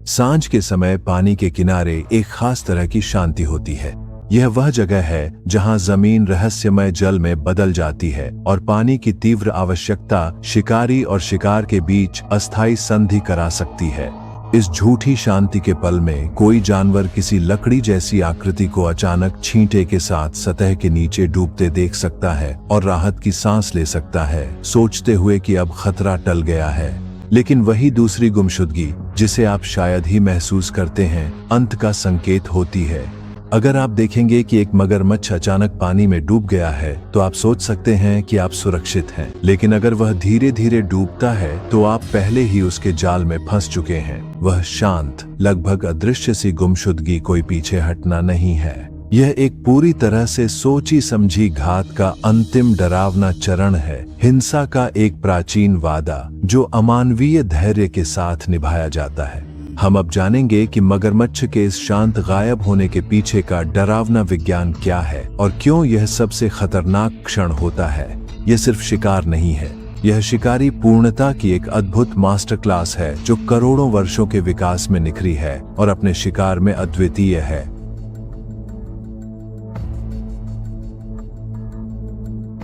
सांझ के समय पानी के किनारे एक खास तरह की शांति होती है। यह वह जगह है जहां जमीन रहस्यमय जल में बदल जाती है और पानी की तीव्र आवश्यकता शिकारी और शिकार के बीच अस्थायी संधि करा सकती है। इस झूठी शांति के पल में कोई जानवर किसी लकड़ी जैसी आकृति को अचानक छींटे के साथ सतह के नीचे डूबते देख सकता है और राहत की सांस ले सकता है, सोचते हुए कि अब खतरा टल गया है। लेकिन वही दूसरी गुमशुदगी, जिसे आप शायद ही महसूस करते हैं, अंत का संकेत होती है। अगर आप देखेंगे कि एक मगरमच्छ अचानक पानी में डूब गया है तो आप सोच सकते हैं कि आप सुरक्षित हैं, लेकिन अगर वह धीरे धीरे डूबता है तो आप पहले ही उसके जाल में फंस चुके हैं। वह शांत, लगभग अदृश्य सी गुमशुदगी कोई पीछे हटना नहीं है। यह एक पूरी तरह से सोची समझी घात का अंतिम डरावना चरण है, हिंसा का एक प्राचीन वादा जो अमानवीय धैर्य के साथ निभाया जाता है। हम अब जानेंगे कि मगरमच्छ के इस शांत गायब होने के पीछे का डरावना विज्ञान क्या है और क्यों यह सबसे खतरनाक क्षण होता है। यह सिर्फ शिकार नहीं है, यह शिकारी पूर्णता की एक अद्भुत मास्टर क्लास है जो करोड़ों वर्षों के विकास में निखरी है और अपने शिकार में अद्वितीय है।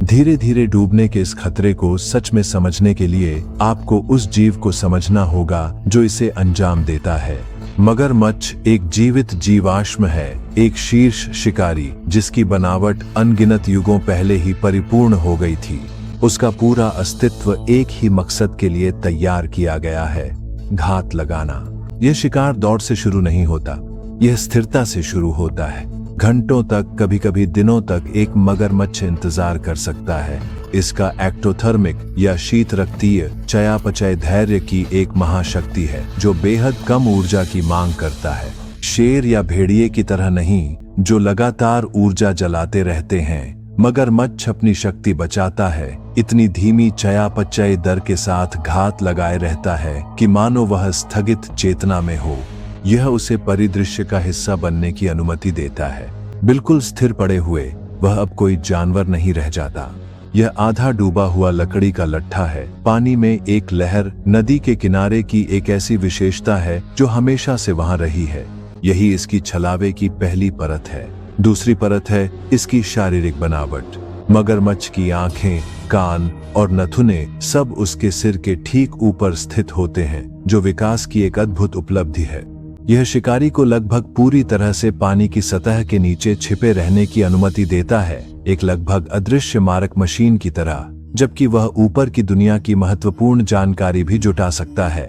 धीरे धीरे डूबने के इस खतरे को सच में समझने के लिए आपको उस जीव को समझना होगा जो इसे अंजाम देता है। मगरमच्छ एक जीवित जीवाश्म है, एक शीर्ष शिकारी जिसकी बनावट अनगिनत युगों पहले ही परिपूर्ण हो गई थी। उसका पूरा अस्तित्व एक ही मकसद के लिए तैयार किया गया है, घात लगाना। यह शिकार दौड़ से शुरू नहीं होता, यह स्थिरता से शुरू होता है। घंटों तक, कभी कभी दिनों तक एक मगरमच्छ इंतजार कर सकता है। इसका एक्टोथर्मिक या शीत रक्तीय चयापचय धैर्य की एक महाशक्ति है जो बेहद कम ऊर्जा की मांग करता है। शेर या भेड़िए की तरह नहीं जो लगातार ऊर्जा जलाते रहते हैं, मगरमच्छ अपनी शक्ति बचाता है, इतनी धीमी चयापचय दर के साथ घात लगाए रहता है कि मानो वह स्थगित चेतना में हो। यह उसे परिदृश्य का हिस्सा बनने की अनुमति देता है। बिल्कुल स्थिर पड़े हुए वह अब कोई जानवर नहीं रह जाता। यह आधा डूबा हुआ लकड़ी का लट्ठा है, पानी में एक लहर, नदी के किनारे की एक ऐसी विशेषता है जो हमेशा से वहां रही है। यही इसकी छलावे की पहली परत है। दूसरी परत है इसकी शारीरिक बनावट। मगरमच्छ की आंखें, कान और नथुने सब उसके सिर के ठीक ऊपर स्थित होते हैं, जो विकास की एक अद्भुत उपलब्धि है। यह शिकारी को लगभग पूरी तरह से पानी की सतह के नीचे छिपे रहने की अनुमति देता है, एक लगभग अदृश्य मारक मशीन की तरह, जबकि वह ऊपर की दुनिया की महत्वपूर्ण जानकारी भी जुटा सकता है।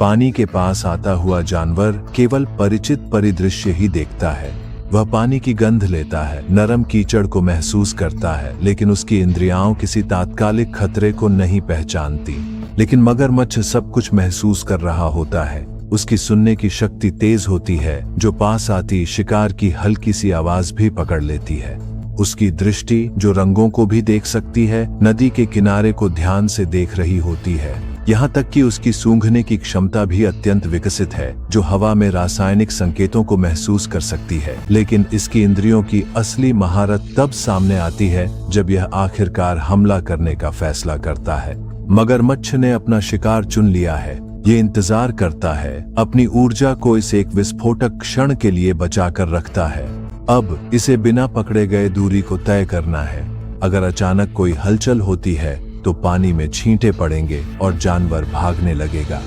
पानी के पास आता हुआ जानवर केवल परिचित परिदृश्य ही देखता है। वह पानी की गंध लेता है, नरम कीचड़ को महसूस करता है, लेकिन उसकी इंद्रियां किसी तात्कालिक खतरे को नहीं पहचानती। लेकिन मगरमच्छ सब कुछ महसूस कर रहा होता है। उसकी सुनने की शक्ति तेज होती है, जो पास आती शिकार की हल्की सी आवाज भी पकड़ लेती है। उसकी दृष्टि, जो रंगों को भी देख सकती है, नदी के किनारे को ध्यान से देख रही होती है। यहाँ तक कि उसकी सूंघने की क्षमता भी अत्यंत विकसित है, जो हवा में रासायनिक संकेतों को महसूस कर सकती है। लेकिन इसकी इंद्रियों की असली महारत तब सामने आती है जब यह आखिरकार हमला करने का फैसला करता है। मगरमच्छ ने अपना शिकार चुन लिया है। ये इंतजार करता है, अपनी ऊर्जा को इस एक विस्फोटक क्षण के लिए बचाकर रखता है। अब इसे बिना पकड़े गए दूरी को तय करना है। अगर अचानक कोई हलचल होती है तो पानी में छींटे पड़ेंगे और जानवर भागने लगेगा।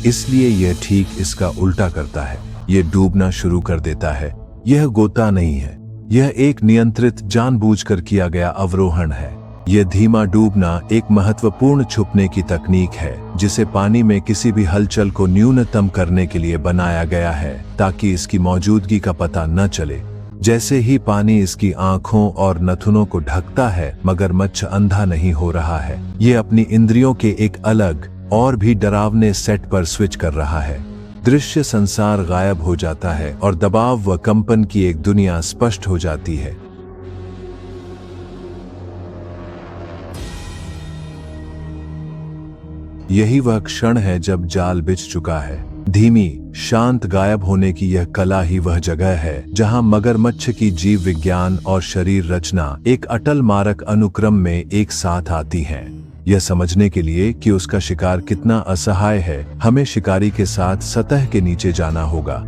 इसलिए यह ठीक इसका उल्टा करता है। यह डूबना शुरू कर देता है। यह गोता नहीं है, यह एक नियंत्रित, जानबूझकर किया गया अवरोहण है। यह धीमा डूबना एक महत्वपूर्ण छुपने की तकनीक है, जिसे पानी में किसी भी हलचल को न्यूनतम करने के लिए बनाया गया है, ताकि इसकी मौजूदगी का पता न चले। जैसे ही पानी इसकी आंखों और नथुनों को ढकता है, मगरमच्छ अंधा नहीं हो रहा है। यह अपनी इंद्रियों के एक अलग और भी डरावने सेट पर स्विच कर रहा है। दृश्य संसार गायब हो जाता है और दबाव व कंपन की एक दुनिया स्पष्ट हो जाती है। यही वह क्षण है जब जाल बिछ चुका है। धीमी, शांत गायब होने की यह कला ही वह जगह है जहां मगरमच्छ की जीव विज्ञान और शरीर रचना एक अटल मारक अनुक्रम में एक साथ आती हैं। यह समझने के लिए कि उसका शिकार कितना असहाय है, हमें शिकारी के साथ सतह के नीचे जाना होगा।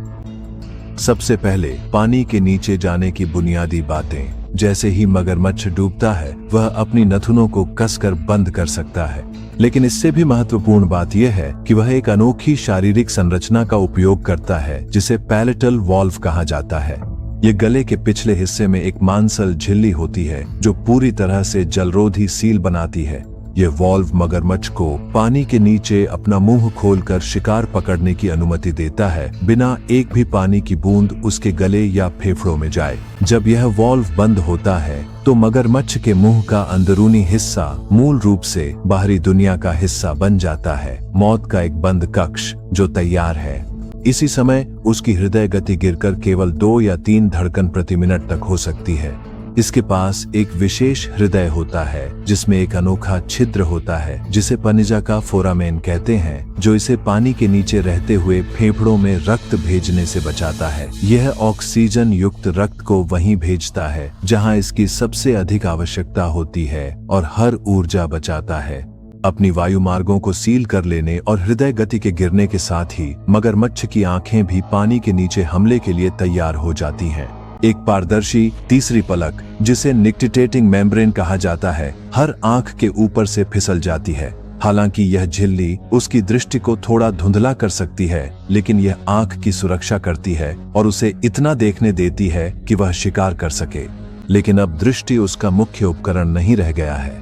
सबसे पहले पानी के नीचे जाने की बुनियादी बातें। जैसे ही मगरमच्छ डूबता है, वह अपनी नथुनों को कसकर बंद कर सकता है, लेकिन इससे भी महत्वपूर्ण बात यह है कि वह एक अनोखी शारीरिक संरचना का उपयोग करता है जिसे पैलेटल वॉल्व कहा जाता है। यह गले के पिछले हिस्से में एक मांसल झिल्ली होती है जो पूरी तरह से जलरोधी सील बनाती है। यह वॉल्व मगरमच्छ को पानी के नीचे अपना मुंह खोलकर शिकार पकड़ने की अनुमति देता है, बिना एक भी पानी की बूंद उसके गले या फेफड़ों में जाए। जब यह वॉल्व बंद होता है तो मगरमच्छ के मुंह का अंदरूनी हिस्सा मूल रूप से बाहरी दुनिया का हिस्सा बन जाता है, मौत का एक बंद कक्ष जो तैयार है। इसी समय उसकी हृदय गति गिरकर केवल 2 या 3 धड़कन प्रति मिनट तक हो सकती है। इसके पास एक विशेष हृदय होता है जिसमें एक अनोखा छिद्र होता है जिसे पनिजा का फोरामेन कहते हैं, जो इसे पानी के नीचे रहते हुए फेफड़ों में रक्त भेजने से बचाता है। यह ऑक्सीजन युक्त रक्त को वहीं भेजता है जहां इसकी सबसे अधिक आवश्यकता होती है और हर ऊर्जा बचाता है। अपनी वायु मार्गों को सील कर लेने और हृदय गति के गिरने के साथ ही मगरमच्छ की आंखें भी पानी के नीचे हमले के लिए तैयार हो जाती हैं। एक पारदर्शी तीसरी पलक, जिसे निक्टिटेटिंग मेम्ब्रेन कहा जाता है, हर आंख के ऊपर से फिसल जाती है। हालांकि यह झिल्ली उसकी दृष्टि को थोड़ा धुंधला कर सकती है, लेकिन यह आंख की सुरक्षा करती है और उसे इतना देखने देती है कि वह शिकार कर सके। लेकिन अब दृष्टि उसका मुख्य उपकरण नहीं रह गया है।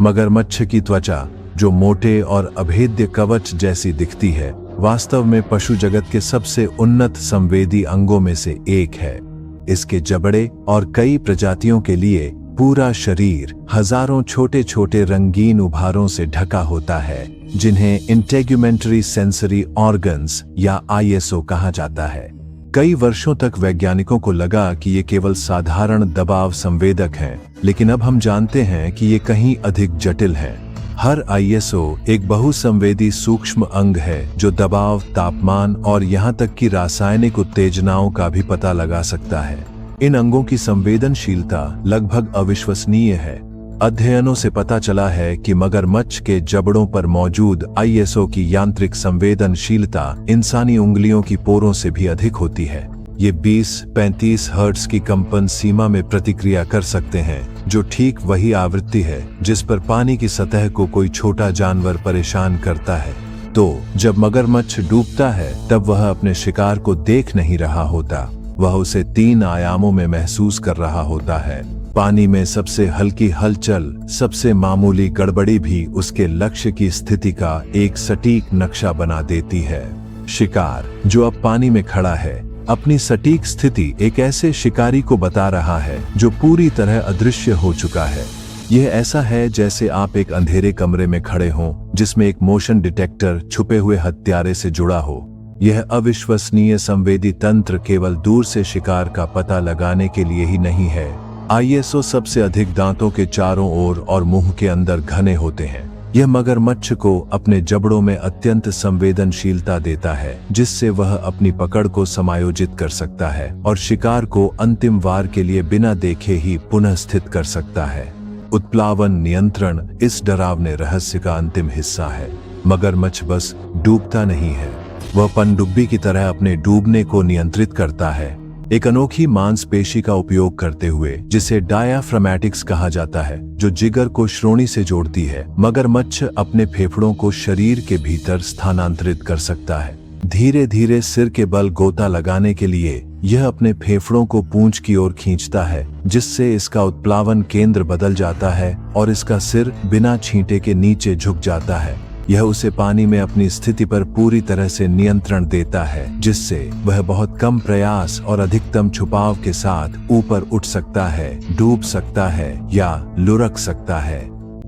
मगरमच्छ की त्वचा, जो मोटे और अभेद्य कवच जैसी दिखती है, वास्तव में पशु जगत के सबसे उन्नत संवेदी अंगों में से एक है। इसके जबड़े और कई प्रजातियों के लिए पूरा शरीर हजारों छोटे छोटे रंगीन उभारों से ढका होता है, जिन्हें इंटेग्युमेंटरी सेंसरी ऑर्गन्स या ISO कहा जाता है। कई वर्षों तक वैज्ञानिकों को लगा कि ये केवल साधारण दबाव संवेदक हैं, लेकिन अब हम जानते हैं कि ये कहीं अधिक जटिल हैं। हर ISO एक बहुसंवेदी सूक्ष्म अंग है जो दबाव, तापमान और यहाँ तक कि रासायनिक उत्तेजनाओं का भी पता लगा सकता है। इन अंगों की संवेदनशीलता लगभग अविश्वसनीय है। अध्ययनों से पता चला है कि मगरमच्छ के जबड़ों पर मौजूद ISO की यांत्रिक संवेदनशीलता इंसानी उंगलियों की पोरों से भी अधिक होती है। ये 20-35 हर्ट्ज की कंपन सीमा में प्रतिक्रिया कर सकते हैं, जो ठीक वही आवृत्ति है जिस पर पानी की सतह को कोई छोटा जानवर परेशान करता है। तो जब मगरमच्छ डूबता है तब वह अपने शिकार को देख नहीं रहा होता, वह उसे 3 आयामों में महसूस कर रहा होता है। पानी में सबसे हल्की हलचल, सबसे मामूली गड़बड़ी भी उसके लक्ष्य की स्थिति का एक सटीक नक्शा बना देती है। शिकार, जो अब पानी में खड़ा है, अपनी सटीक स्थिति एक ऐसे शिकारी को बता रहा है जो पूरी तरह अदृश्य हो चुका है। यह ऐसा है जैसे आप एक अंधेरे कमरे में खड़े हों जिसमें एक मोशन डिटेक्टर छुपे हुए हत्यारे से जुड़ा हो। यह अविश्वसनीय संवेदी तंत्र केवल दूर से शिकार का पता लगाने के लिए ही नहीं है। ISO सबसे अधिक दांतों के चारों ओर और मुंह के अंदर घने होते हैं। यह मगरमच्छ को अपने जबड़ों में अत्यंत संवेदनशीलता देता है, जिससे वह अपनी पकड़ को समायोजित कर सकता है और शिकार को अंतिम वार के लिए बिना देखे ही पुनः स्थित कर सकता है। उत्प्लावन नियंत्रण इस डरावने रहस्य का अंतिम हिस्सा है। मगरमच्छ बस डूबता नहीं है, वह पनडुब्बी की तरह अपने डूबने को नियंत्रित करता है, एक अनोखी मांसपेशी का उपयोग करते हुए जिसे डायाफ्रामैटिक्स कहा जाता है, जो जिगर को श्रोणि से जोड़ती है। मगरमच्छ अपने फेफड़ों को शरीर के भीतर स्थानांतरित कर सकता है। धीरे धीरे सिर के बल गोता लगाने के लिए यह अपने फेफड़ों को पूंछ की ओर खींचता है, जिससे इसका उत्प्लावन केंद्र बदल जाता है और इसका सिर बिना छींटे के नीचे झुक जाता है। यह उसे पानी में अपनी स्थिति पर पूरी तरह से नियंत्रण देता है, जिससे वह बहुत कम प्रयास और अधिकतम छुपाव के साथ ऊपर उठ सकता है, डूब सकता है या लुढ़क सकता है।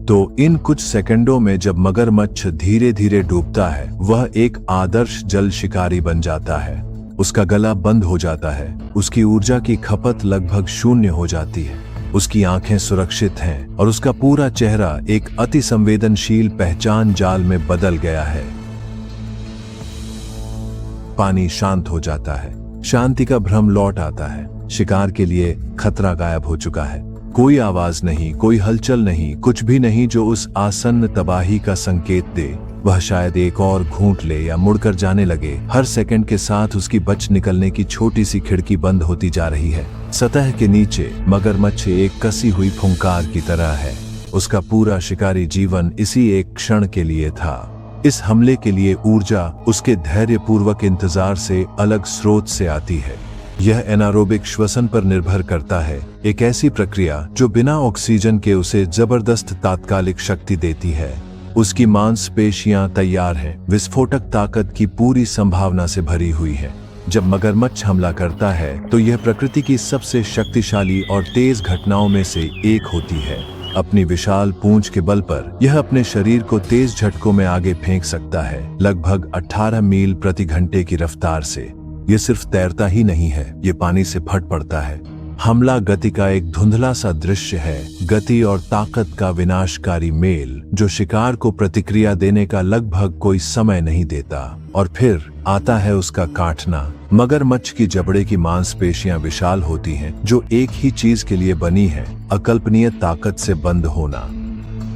तो इन कुछ सेकंडों में जब मगरमच्छ धीरे धीरे डूबता है, वह एक आदर्श जल शिकारी बन जाता है। उसका गला बंद हो जाता है, उसकी ऊर्जा की खपत लगभग शून्य हो जाती है, उसकी आंखें सुरक्षित हैं और उसका पूरा चेहरा एक अति संवेदनशील पहचान जाल में बदल गया है। पानी शांत हो जाता है, शांति का भ्रम लौट आता है, शिकार के लिए खतरा गायब हो चुका है। कोई आवाज नहीं, कोई हलचल नहीं, कुछ भी नहीं जो उस आसन्न तबाही का संकेत दे। वह शायद एक और घूंट ले या मुड़कर जाने लगे। हर सेकंड के साथ उसकी बच निकलने की छोटी सी खिड़की बंद होती जा रही है। सतह के नीचे मगरमच्छ एक कसी हुई फुंकार की तरह है। उसका पूरा शिकारी जीवन इसी एक क्षण के लिए था। इस हमले के लिए ऊर्जा उसके धैर्यपूर्वक इंतजार से अलग स्रोत से आती है। यह एनारोबिक श्वसन पर निर्भर करता है, एक ऐसी प्रक्रिया जो बिना ऑक्सीजन के उसे जबरदस्त तात्कालिक शक्ति देती है। उसकी मांसपेशियां तैयार हैं, विस्फोटक ताकत की पूरी संभावना से भरी हुई है। जब मगरमच्छ हमला करता है तो यह प्रकृति की सबसे शक्तिशाली और तेज घटनाओं में से एक होती है। अपनी विशाल पूंछ के बल पर यह अपने शरीर को तेज झटकों में आगे फेंक सकता है, लगभग 18 मील प्रति घंटे की रफ्तार से। यह सिर्फ तैरता ही नहीं है, ये पानी से फट पड़ता है। हमला गति का एक धुंधला सा दृश्य है, गति और ताकत का विनाशकारी मेल जो शिकार को प्रतिक्रिया देने का लगभग कोई समय नहीं देता। और फिर आता है उसका काटना। मगरमच्छ की जबड़े की मांसपेशियां विशाल होती हैं, जो एक ही चीज के लिए बनी है, अकल्पनीय ताकत से बंद होना।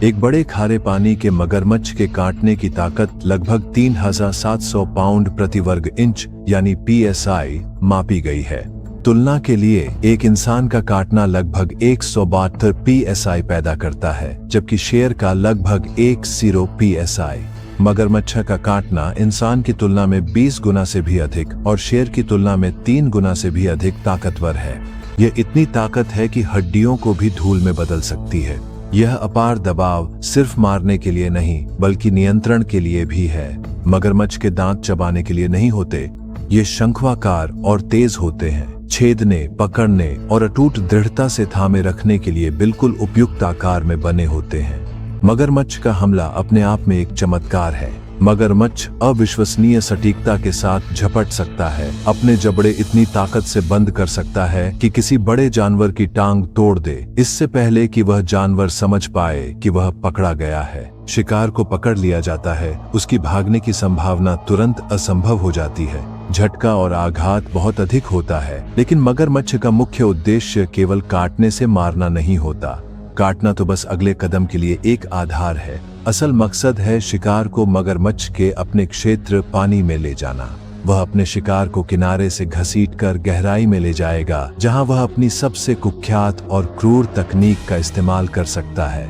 एक बड़े खारे पानी के मगरमच्छ के काटने की ताकत लगभग 3700 पाउंड प्रति वर्ग इंच यानी PSI मापी गई है। तुलना के लिए एक इंसान का काटना लगभग 172 PSI पैदा करता है, जबकि शेर का लगभग 10 PSI। मगरमच्छ का काटना इंसान की तुलना में 20 गुना से भी अधिक और शेर की तुलना में 3 गुना से भी अधिक ताकतवर है। यह इतनी ताकत है कि हड्डियों को भी धूल में बदल सकती है। यह अपार दबाव सिर्फ मारने के लिए नहीं बल्कि नियंत्रण के लिए भी है। मगरमच्छ के दांत चबाने के लिए नहीं होते, ये शंखवाकार और तेज होते हैं, छेदने, पकड़ने और अटूट दृढ़ता से थामे रखने के लिए बिल्कुल उपयुक्त आकार में बने होते हैं। मगरमच्छ का हमला अपने आप में एक चमत्कार है। मगरमच्छ अविश्वसनीय सटीकता के साथ झपट सकता है, अपने जबड़े इतनी ताकत से बंद कर सकता है कि किसी बड़े जानवर की टांग तोड़ दे, इससे पहले कि वह जानवर समझ पाए कि वह पकड़ा गया है। शिकार को पकड़ लिया जाता है, उसकी भागने की संभावना तुरंत असंभव हो जाती है। झटका और आघात बहुत अधिक होता है, लेकिन मगरमच्छ का मुख्य उद्देश्य केवल काटने से मारना नहीं होता। काटना तो बस अगले कदम के लिए एक आधार है। असल मकसद है शिकार को मगरमच्छ के अपने क्षेत्र पानी में ले जाना। वह अपने शिकार को किनारे से घसीटकर गहराई में ले जाएगा, जहां वह अपनी सबसे कुख्यात और क्रूर तकनीक का इस्तेमाल कर सकता है।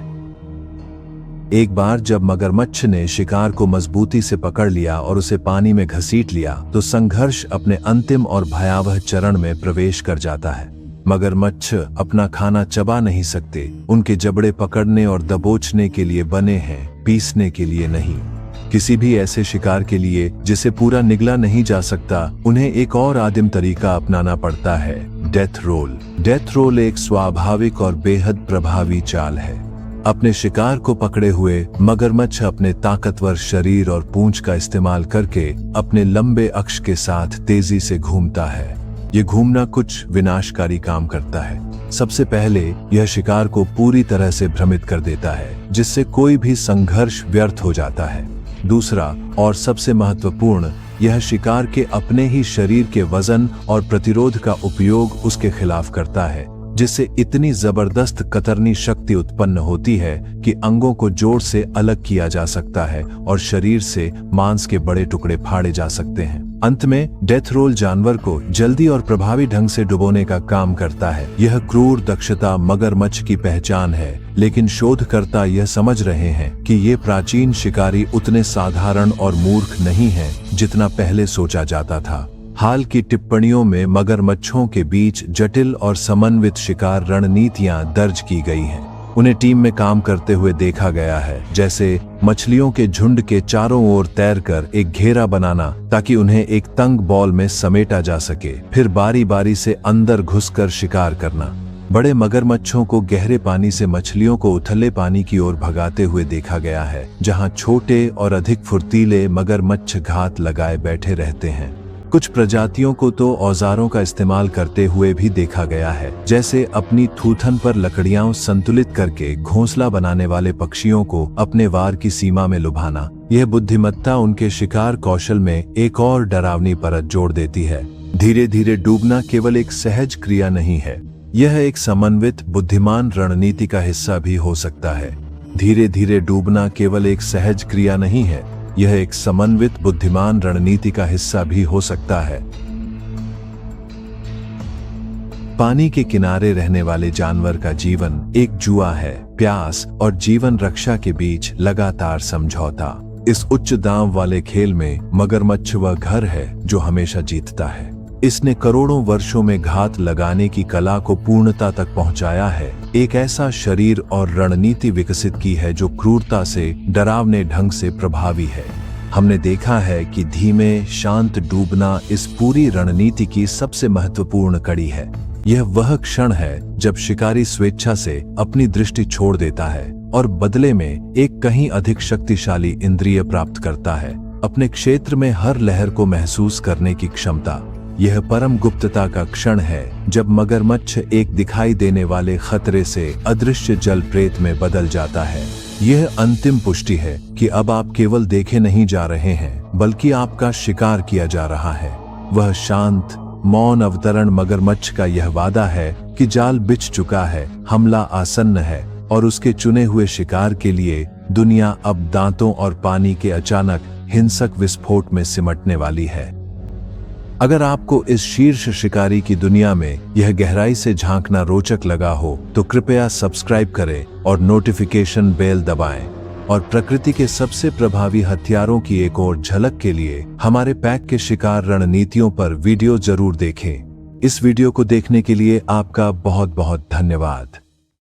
एक बार जब मगरमच्छ ने शिकार को मजबूती से पकड़ लिया और उसे पानी में घसीट लिया, तो संघर्ष अपने अंतिम और भयावह चरण में प्रवेश कर जाता है। मगरमच्छ अपना खाना चबा नहीं सकते, उनके जबड़े पकड़ने और दबोचने के लिए बने हैं, पीसने के लिए नहीं। किसी भी ऐसे शिकार के लिए जिसे पूरा निगला नहीं जा सकता, उन्हें एक और आदिम तरीका अपनाना पड़ता है, डेथ रोल। डेथ रोल एक स्वाभाविक और बेहद प्रभावी चाल है। अपने शिकार को पकड़े हुए मगरमच्छ अपने ताकतवर शरीर और पूंछ का इस्तेमाल करके अपने लंबे अक्ष के साथ तेजी से घूमता है। ये घूमना कुछ विनाशकारी काम करता है। सबसे पहले यह शिकार को पूरी तरह से भ्रमित कर देता है, जिससे कोई भी संघर्ष व्यर्थ हो जाता है। दूसरा और सबसे महत्वपूर्ण, यह शिकार के अपने ही शरीर के वजन और प्रतिरोध का उपयोग उसके खिलाफ करता है, जिससे इतनी जबरदस्त कतरनी शक्ति उत्पन्न होती है कि अंगों को जोर से अलग किया जा सकता है और शरीर से मांस के बड़े टुकड़े फाड़े जा सकते हैं। अंत में डेथ रोल जानवर को जल्दी और प्रभावी ढंग से डुबोने का काम करता है। यह क्रूर दक्षता मगरमच्छ की पहचान है, लेकिन शोधकर्ता यह समझ रहे हैं कि ये प्राचीन शिकारी उतने साधारण और मूर्ख नहीं हैं जितना पहले सोचा जाता था। हाल की टिप्पणियों में मगरमच्छों के बीच जटिल और समन्वित शिकार रणनीतियां दर्ज की गई हैं। उन्हें टीम में काम करते हुए देखा गया है, जैसे मछलियों के झुंड के चारों ओर तैरकर एक घेरा बनाना ताकि उन्हें एक तंग बॉल में समेटा जा सके, फिर बारी बारी से अंदर घुसकर शिकार करना। बड़े मगरमच्छों को गहरे पानी से मछलियों को उथले पानी की ओर भगाते हुए देखा गया है, जहां छोटे और अधिक फुर्तीले मगरमच्छ घात लगाए बैठे रहते हैं। कुछ प्रजातियों को तो औजारों का इस्तेमाल करते हुए भी देखा गया है, जैसे अपनी थूथन पर लकड़ियां संतुलित करके घोंसला बनाने वाले पक्षियों को अपने वार की सीमा में लुभाना। यह बुद्धिमत्ता उनके शिकार कौशल में एक और डरावनी परत जोड़ देती है। धीरे धीरे डूबना केवल एक सहज क्रिया नहीं है, यह एक समन्वित बुद्धिमान रणनीति का हिस्सा भी हो सकता है। धीरे धीरे डूबना केवल एक सहज क्रिया नहीं है, यह एक समन्वित बुद्धिमान रणनीति का हिस्सा भी हो सकता है। पानी के किनारे रहने वाले जानवर का जीवन एक जुआ है, प्यास और जीवन रक्षा के बीच लगातार समझौता। इस उच्च दांव वाले खेल में मगरमच्छ वह घर है जो हमेशा जीतता है। इसने करोड़ों वर्षों में घात लगाने की कला को पूर्णता तक पहुंचाया है, एक ऐसा शरीर और रणनीति विकसित की है जो क्रूरता से, डरावने ढंग से प्रभावी है। हमने देखा है कि धीमे शांत डूबना इस पूरी रणनीति की सबसे महत्वपूर्ण कड़ी है। यह वह क्षण है जब शिकारी स्वेच्छा से अपनी दृष्टि छोड़ देता है और बदले में एक कहीं अधिक शक्तिशाली इंद्रिय प्राप्त करता है, अपने क्षेत्र में हर लहर को महसूस करने की क्षमता। यह परम गुप्तता का क्षण है जब मगरमच्छ एक दिखाई देने वाले खतरे से अदृश्य जल प्रेत में बदल जाता है। यह अंतिम पुष्टि है कि अब आप केवल देखे नहीं जा रहे हैं, बल्कि आपका शिकार किया जा रहा है। वह शांत मौन अवतरण मगरमच्छ का यह वादा है कि जाल बिछ चुका है, हमला आसन्न है और उसके चुने हुए शिकार के लिए दुनिया अब दांतों और पानी के अचानक हिंसक विस्फोट में सिमटने वाली है। अगर आपको इस शीर्ष शिकारी की दुनिया में यह गहराई से झांकना रोचक लगा हो तो कृपया सब्सक्राइब करें और नोटिफिकेशन बेल दबाएं। और प्रकृति के सबसे प्रभावी हथियारों की एक और झलक के लिए हमारे पैक के शिकार रणनीतियों पर वीडियो जरूर देखें। इस वीडियो को देखने के लिए आपका बहुत बहुत धन्यवाद।